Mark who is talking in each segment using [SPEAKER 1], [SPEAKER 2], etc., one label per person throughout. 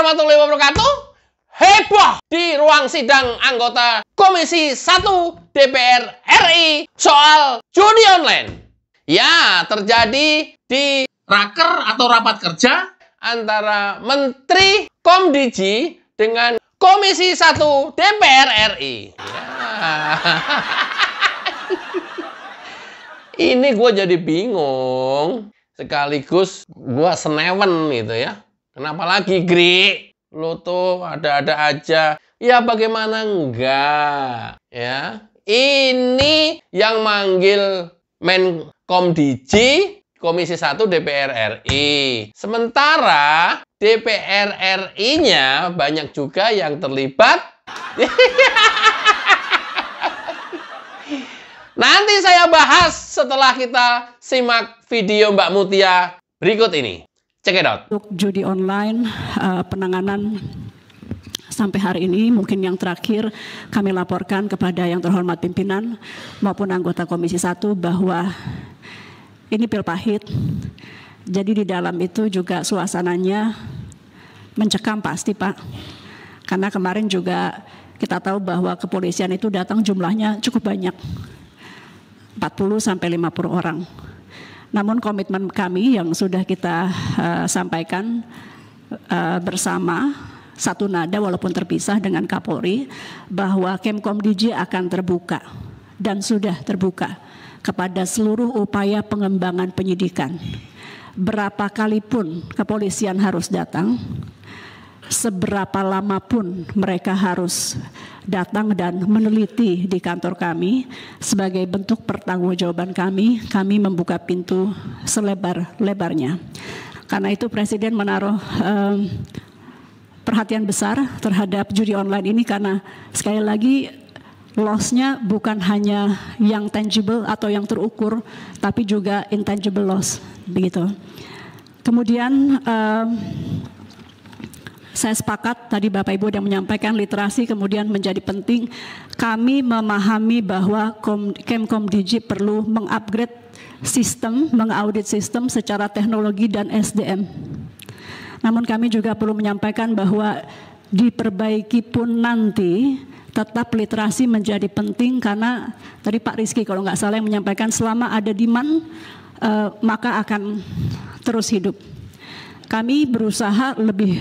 [SPEAKER 1] warahmatullahi wabarakatuh. Heboh di ruang sidang anggota Komisi 1 DPR RI soal judi online. Ya, terjadi di raker atau rapat kerja antara Menteri Komdiji dengan Komisi 1 DPR RI. Ya. Ini gue jadi bingung. Sekaligus gue senewen gitu ya. Kenapa lagi, Gri? Lo tuh ada-ada aja. Ya bagaimana enggak? Ya. Ini yang manggil Menkomdiji Komisi 1 DPR RI. Sementara DPR RI-nya banyak juga yang terlibat. Nanti saya bahas setelah kita simak video Mbak Mutia berikut ini. Check it out.
[SPEAKER 2] Untuk judi online, penanganan sampai hari ini mungkin yang terakhir kami laporkan kepada yang terhormat pimpinan maupun anggota Komisi 1 bahwa ini pil pahit. Jadi di dalam itu juga suasananya mencekam pasti, Pak. Karena kemarin juga kita tahu bahwa kepolisian itu datang jumlahnya cukup banyak. 40 sampai 50 orang. Namun komitmen kami yang sudah kita sampaikan bersama satu nada walaupun terpisah dengan Kapolri bahwa Kemkomdiji akan terbuka dan sudah terbuka kepada seluruh upaya pengembangan penyidikan. Berapa kali pun kepolisian harus datang, seberapa lama pun mereka harus datang dan meneliti di kantor kami sebagai bentuk pertanggungjawaban kami membuka pintu selebar-lebarnya. Karena itu Presiden menaruh perhatian besar terhadap judi online ini karena sekali lagi loss-nya bukan hanya yang tangible atau yang terukur, tapi juga intangible loss, begitu. Kemudian saya sepakat tadi Bapak Ibu yang menyampaikan literasi kemudian menjadi penting. Kami memahami bahwa Kemkomdiji perlu mengupgrade sistem, mengaudit sistem secara teknologi dan SDM. Namun kami juga perlu menyampaikan bahwa diperbaiki pun nanti tetap literasi menjadi penting karena tadi Pak Rizky kalau nggak salah yang menyampaikan selama ada demand maka akan terus hidup. Kami berusaha lebih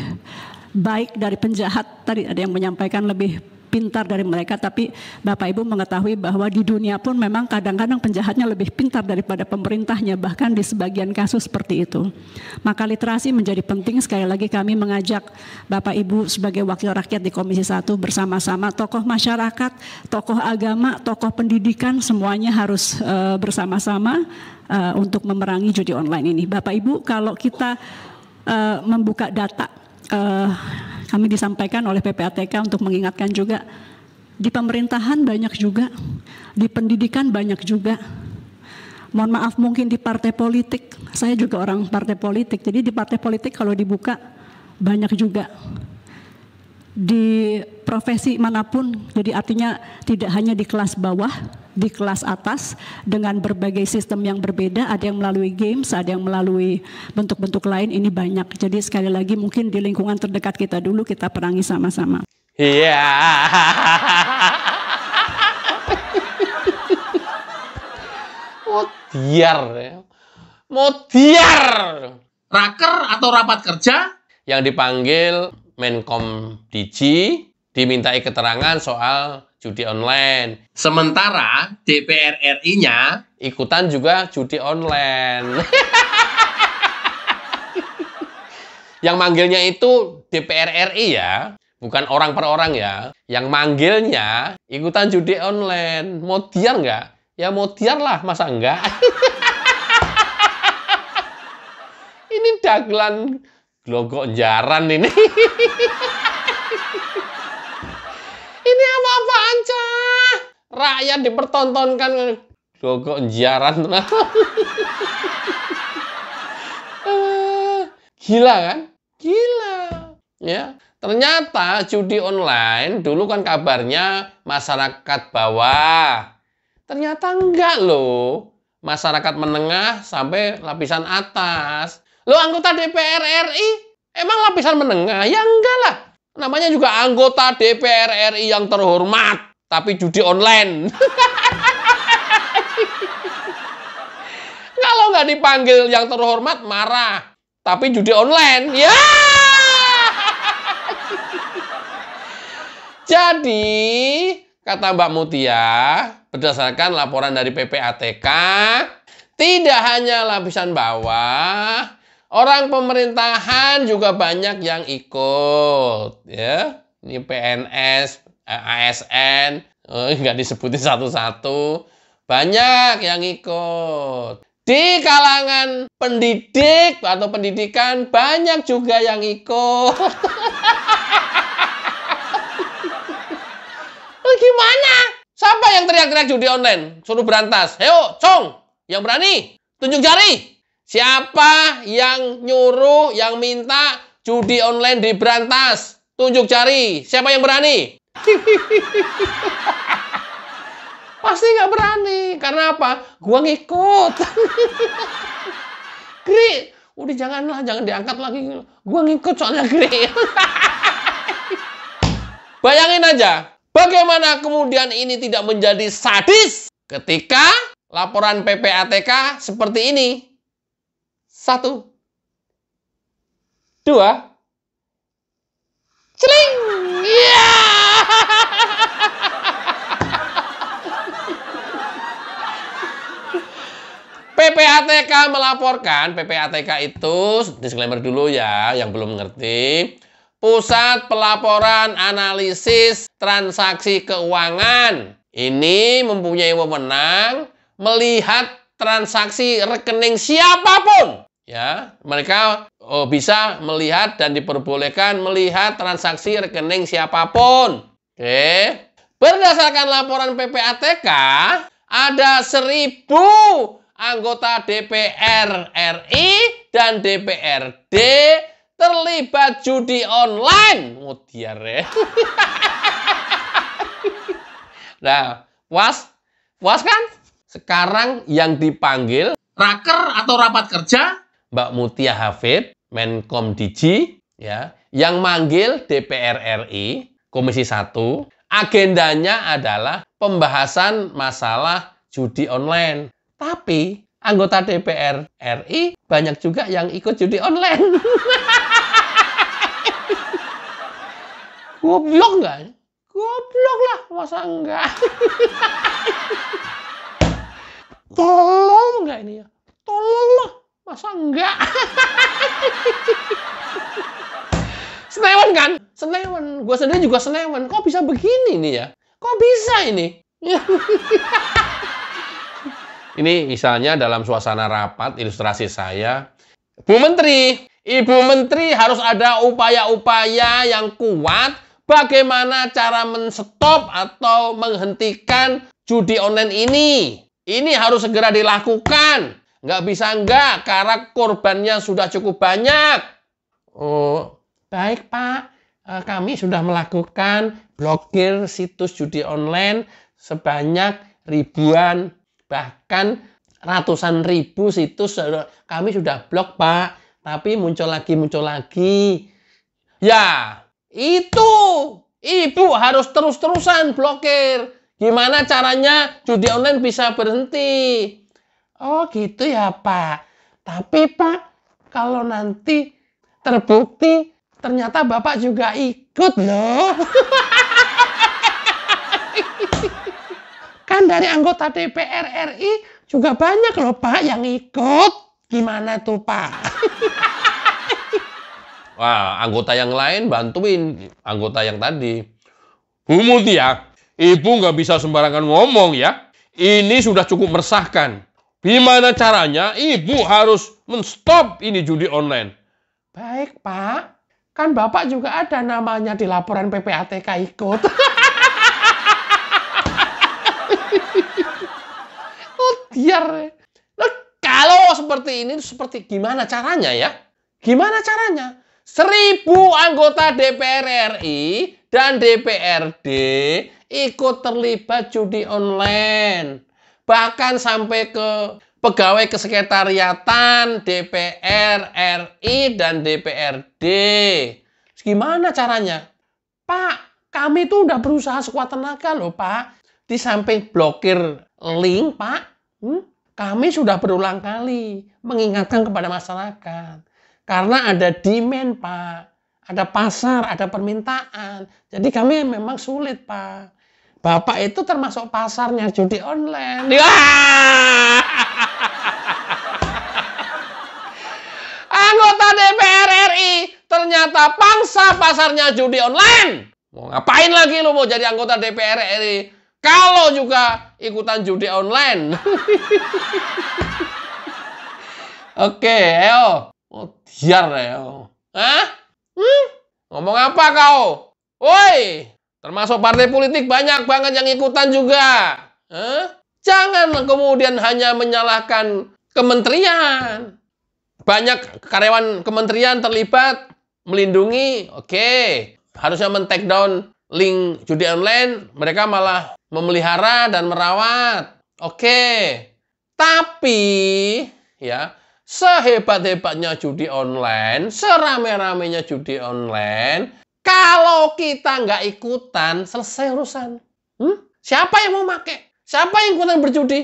[SPEAKER 2] baik dari penjahat, tadi ada yang menyampaikan lebih pintar dari mereka, tapi Bapak Ibu mengetahui bahwa di dunia pun memang kadang-kadang penjahatnya lebih pintar daripada pemerintahnya, bahkan di sebagian kasus seperti itu. Maka literasi menjadi penting. Sekali lagi kami mengajak Bapak Ibu sebagai wakil rakyat di Komisi 1 bersama-sama tokoh masyarakat, tokoh agama, tokoh pendidikan, semuanya harus bersama-sama untuk memerangi judi online ini. Bapak Ibu, kalau kita membuka data, kami disampaikan oleh PPATK untuk mengingatkan juga di pemerintahan banyak juga, di pendidikan banyak juga. Mohon maaf mungkin di partai politik, saya juga orang partai politik, jadi di partai politik kalau dibuka banyak juga. Di profesi manapun, jadi artinya tidak hanya di kelas bawah, di kelas atas dengan berbagai sistem yang berbeda, ada yang melalui games, ada yang melalui bentuk-bentuk lain, ini banyak. Jadi sekali lagi mungkin di lingkungan terdekat kita dulu kita perangi sama-sama.
[SPEAKER 1] Iya. Modiar ya. Modiar. Raker atau rapat kerja yang dipanggil Menkomdiji dimintai keterangan soal judi online. Sementara DPR RI-nya ikutan juga judi online. Yang manggilnya itu DPR RI ya, bukan orang per orang ya. Yang manggilnya ikutan judi online. Modiar nggak? Ya modiar lah, masa enggak? Ini dagelan glogok jaran ini. Ini apa-apaan, Cah? Rakyat dipertontonkan glogok jaran. Gila kan? Gila. Ya. Ternyata judi online dulu kan kabarnya masyarakat bawah. Ternyata enggak loh. Masyarakat menengah sampai lapisan atas. Lo anggota DPR RI Emang lapisan menengah? Ya enggak lah. Namanya juga anggota DPR RI yang terhormat, tapi judi online. Kalau nggak dipanggil yang terhormat, marah. Tapi judi online, ya. Jadi, kata Mbak Mutia, berdasarkan laporan dari PPATK, tidak hanya lapisan bawah, orang pemerintahan juga banyak yang ikut. Ya, ini PNS, ASN, nggak disebutin satu-satu. Banyak yang ikut. Di kalangan pendidik atau pendidikan, banyak juga yang ikut. Gimana? Siapa yang teriak-teriak judi online? Suruh berantas. Ayo, Cong, yang berani, tunjuk jari. Siapa yang nyuruh, yang minta judi online diberantas? Tunjuk jari. Siapa yang berani? Pasti nggak berani. Karena apa? Gua ngikut. Gri, udah janganlah, jangan diangkat lagi. Gua ngikut soalnya, Gri. Bayangin aja, bagaimana kemudian ini tidak menjadi sadis ketika laporan PPATK seperti ini. 1, 2, celing. Ya. PPATK melaporkan, PPATK itu, disclaimer dulu ya, yang belum ngerti, Pusat Pelaporan Analisis Transaksi Keuangan. Ini mempunyai wewenang melihat transaksi rekening siapapun. Ya, mereka bisa melihat dan diperbolehkan melihat transaksi rekening siapapun. Oke. Berdasarkan laporan PPATK, ada 1.000 anggota DPR RI dan DPRD terlibat judi online. Mudiar ya. Nah, puas? Puas kan? Sekarang yang dipanggil raker atau rapat kerja Mbak Mutia Hafid, Menkom Digi, ya, yang manggil DPR RI, Komisi 1, agendanya adalah pembahasan masalah judi online. Tapi anggota DPR RI banyak juga yang ikut judi online. Goblok nggak? Goblok lah, masa enggak? Tolong nggak ini ya? Tolong lah, masa enggak? Senewan kan? Senewan. Gue sendiri juga senewan. Kok bisa begini nih ya? Kok bisa ini? Ini misalnya dalam suasana rapat, ilustrasi saya. Bu Menteri, Ibu Menteri harus ada upaya-upaya yang kuat bagaimana cara men-stop atau menghentikan judi online ini. Ini harus segera dilakukan. Nggak bisa enggak, karena korbannya sudah cukup banyak. Oh, baik Pak. Kami sudah melakukan blokir situs judi online sebanyak ribuan, bahkan ratusan ribu situs kami sudah blok, Pak. Tapi muncul lagi. Ya, itu. Ibu harus terus-terusan blokir. Gimana caranya judi online bisa berhenti? Oh gitu ya Pak. Tapi Pak, kalau nanti terbukti ternyata Bapak juga ikut loh. Kan dari anggota DPR RI juga banyak loh Pak yang ikut. Gimana tuh Pak? Wah, anggota yang lain bantuin anggota yang tadi. Bu Mutia, Ibu nggak bisa sembarangan ngomong ya. Ini sudah cukup meresahkan. Gimana caranya Ibu harus men-stop ini judi online? Baik Pak, kan Bapak juga ada namanya di laporan PPATK ikut. Oh, biar. Nah, kalau seperti ini, seperti gimana caranya ya? Gimana caranya? 1.000 anggota DPR RI dan DPRD ikut terlibat judi online. Bahkan sampai ke pegawai kesekretariatan DPR RI dan DPRD. Gimana caranya? Pak, kami tuh udah berusaha sekuat tenaga loh, Pak. Di samping blokir link, Pak, kami sudah berulang kali mengingatkan kepada masyarakat. Karena ada demand, Pak. Ada pasar, ada permintaan. Jadi kami memang sulit, Pak. Bapak itu termasuk pasarnya judi online. Anggota DPR RI ternyata pangsa pasarnya judi online. Mau ngapain lagi lu mau jadi anggota DPR RI? Kalau juga ikutan judi online. Oke, ayo. Oh, biar ayo. Hah? Ngomong apa kau? Woi, termasuk partai politik banyak banget yang ikutan juga. Jangan kemudian hanya menyalahkan kementerian. Banyak karyawan kementerian terlibat melindungi. Oke, harusnya men-take down link judi online, mereka malah memelihara dan merawat. Oke. Tapi ya, sehebat-hebatnya judi online, serame-ramenya judi online, kalau kita nggak ikutan, selesai urusan. Siapa yang mau pakai? Siapa yang ikutan berjudi?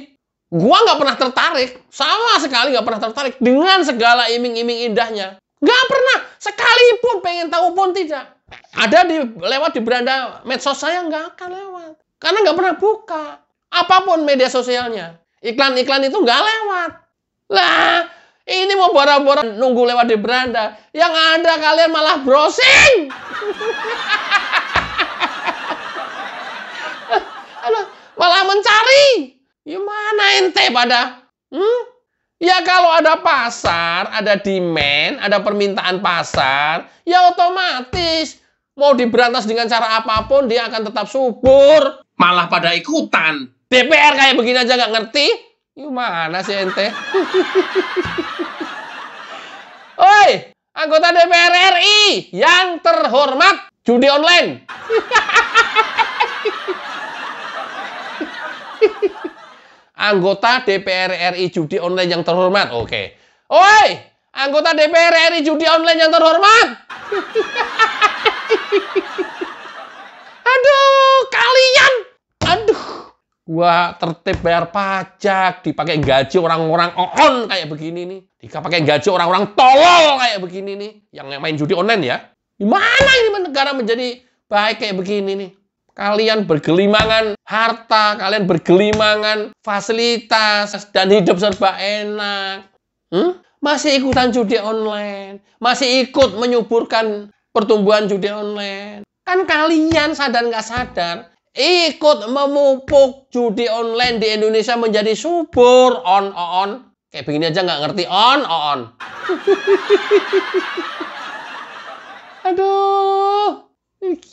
[SPEAKER 1] Gua nggak pernah tertarik, sama sekali nggak pernah tertarik dengan segala iming-iming indahnya. Nggak pernah, sekalipun pengen tahu pun tidak. Ada lewat di beranda medsos saya nggak akan lewat. Karena nggak pernah buka. Apapun media sosialnya. Iklan-iklan itu nggak lewat. Lah, ini mau bora-bora nunggu lewat di beranda. Yang ada kalian malah browsing. Malah mencari. Gimana ente pada? Ya kalau ada pasar, ada demand, ada permintaan pasar, ya otomatis mau diberantas dengan cara apapun dia akan tetap subur. Malah pada ikutan. DPR kayak begini aja nggak ngerti. Gimana sih ente? Oi, anggota DPR RI yang terhormat, judi online. Anggota DPR RI judi online yang terhormat. Oke. Oi, anggota DPR RI judi online yang terhormat. Aduh, kalian. Aduh. Gua tertib bayar pajak, dipakai gaji orang-orang on kayak begini nih. Dipakai gaji orang-orang tolol kayak begini nih. Yang main judi online ya. Gimana ini negara menjadi baik kayak begini nih? Kalian bergelimangan harta, kalian bergelimangan fasilitas, dan hidup serba enak. Masih ikutan judi online, masih ikut menyuburkan pertumbuhan judi online. Kan kalian sadar nggak sadar, ikut memupuk judi online di Indonesia menjadi subur. On. Kayak begini aja nggak ngerti on. Aduh,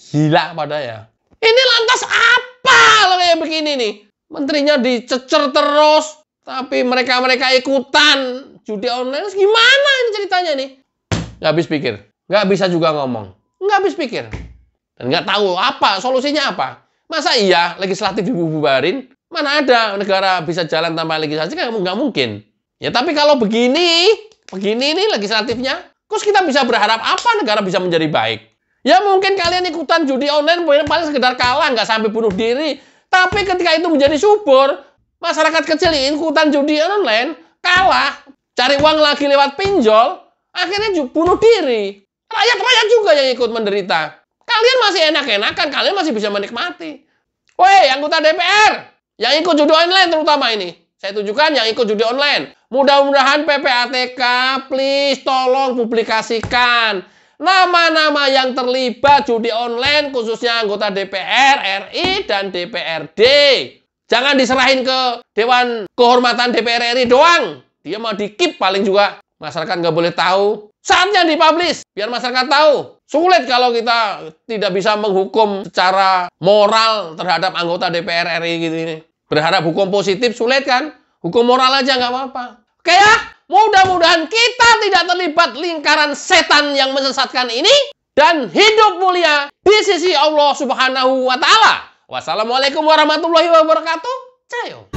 [SPEAKER 1] gila pada ya. Ini lantas apa lo kayak begini nih? Menterinya dicecer terus, tapi mereka ikutan judi online. Gimana ini ceritanya nih? Nggak habis pikir. Nggak bisa juga ngomong. Nggak habis pikir. Dan nggak tahu apa, solusinya apa. Masa iya legislatif dibubarin? Mana ada negara bisa jalan tanpa legislatif? Kan nggak mungkin. Ya tapi kalau begini nih legislatifnya, terus kita bisa berharap apa negara bisa menjadi baik? Ya mungkin kalian ikutan judi online paling sekedar kalah, nggak sampai bunuh diri. Tapi ketika itu menjadi subur, masyarakat kecil ikutan judi online, kalah, cari uang lagi lewat pinjol, akhirnya bunuh diri. Rakyat juga yang ikut menderita. Kalian masih enak-enakan, kalian masih bisa menikmati. Woi, anggota DPR, yang ikut judi online terutama ini. Saya tunjukkan yang ikut judi online. Mudah-mudahan PPATK, please tolong publikasikan nama-nama yang terlibat judi online, khususnya anggota DPR RI dan DPRD. Jangan diserahin ke Dewan Kehormatan DPR RI doang. Dia mau di-keep paling juga. Masyarakat nggak boleh tahu. Saatnya dipublish, biar masyarakat tahu. Sulit kalau kita tidak bisa menghukum secara moral terhadap anggota DPR RI gitu ini. Berharap hukum positif sulit kan? Hukum moral aja nggak apa-apa. Oke ya? Mudah-mudahan kita tidak terlibat lingkaran setan yang menyesatkan ini dan hidup mulia di sisi Allah Subhanahu wa Ta'ala. Wassalamualaikum warahmatullahi wabarakatuh. Cayo.